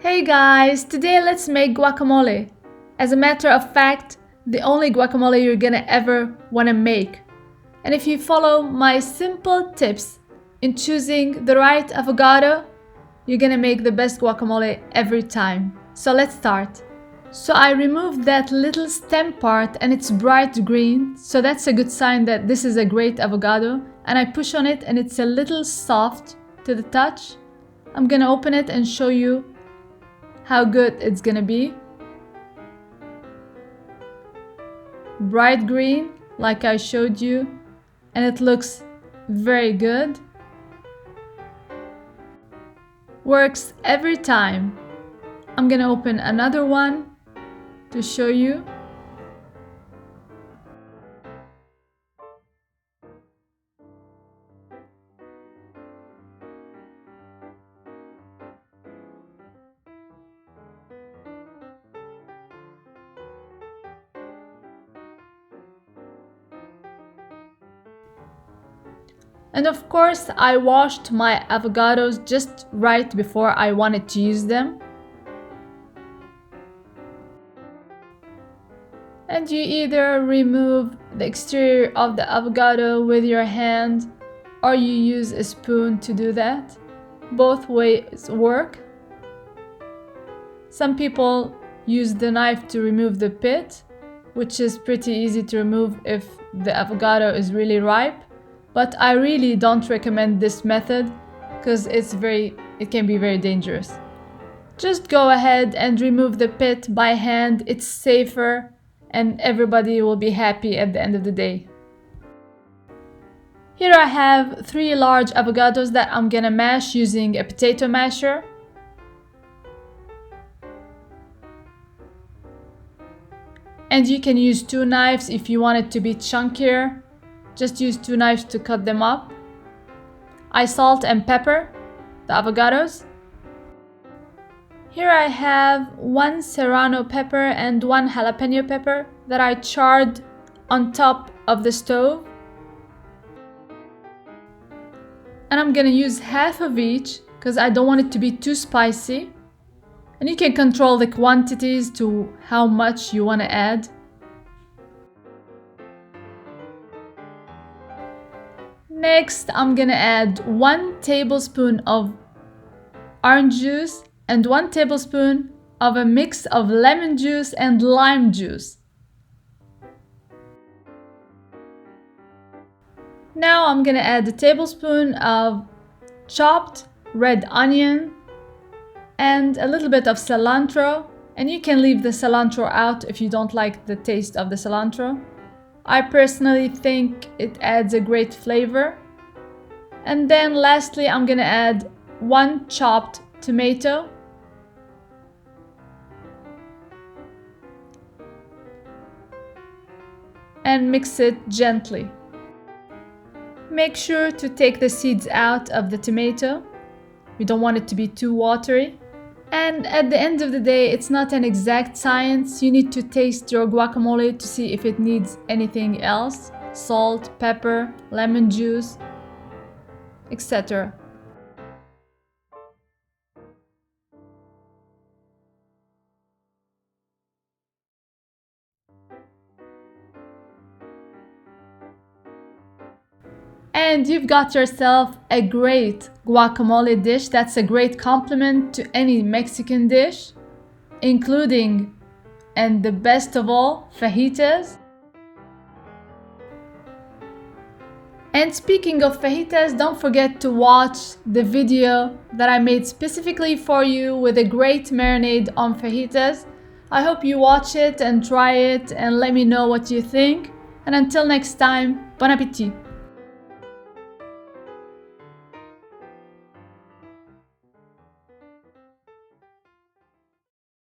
Hey guys, today let's make guacamole. As a matter of fact, the only guacamole you're gonna ever wanna make. And if you follow my simple tips in choosing the right avocado, you're gonna make the best guacamole every time. So let's start. So I removed that little stem part and it's bright green, so that's a good sign that this is a great avocado. And I push on it and it's a little soft to the touch. I'm gonna open it and show you how good it's gonna be. Bright green, like I showed you, and it looks very good. Works every time. I'm gonna open another one to show you. And of course, I washed my avocados just right before I wanted to use them. And you either remove the exterior of the avocado with your hand or you use a spoon to do that. Both ways work. Some people use the knife to remove the pit, which is pretty easy to remove if the avocado is really ripe. But I really don't recommend this method because it can be very dangerous. Just go ahead and remove the pit by hand. It's safer and everybody will be happy at the end of the day. Here I have 3 large avocados that I'm gonna mash using a potato masher. And you can use 2 knives if you want it to be chunkier. Just use 2 knives to cut them up. I salt and pepper the avocados. Here I have 1 serrano pepper and 1 jalapeno pepper that I charred on top of the stove. And I'm gonna use half of each because I don't want it to be too spicy. And you can control the quantities to how much you want to add. Next, I'm gonna add 1 tablespoon of orange juice and 1 tablespoon of a mix of lemon juice and lime juice. Now I'm gonna add a tablespoon of chopped red onion and a little bit of cilantro, and you can leave the cilantro out if you don't like the taste of the cilantro. I personally think it adds a great flavor. And then lastly, I'm gonna add 1 chopped tomato. And mix it gently. Make sure to take the seeds out of the tomato. We don't want it to be too watery. And at the end of the day, it's not an exact science. You need to taste your guacamole to see if it needs anything else. Salt, pepper, lemon juice, etc. And you've got yourself a great guacamole dish. That's a great compliment to any Mexican dish, including, and the best of all, fajitas. And speaking of fajitas, don't forget to watch the video that I made specifically for you with a great marinade on fajitas. I hope you watch it and try it and let me know what you think. And until next time, bon appetit!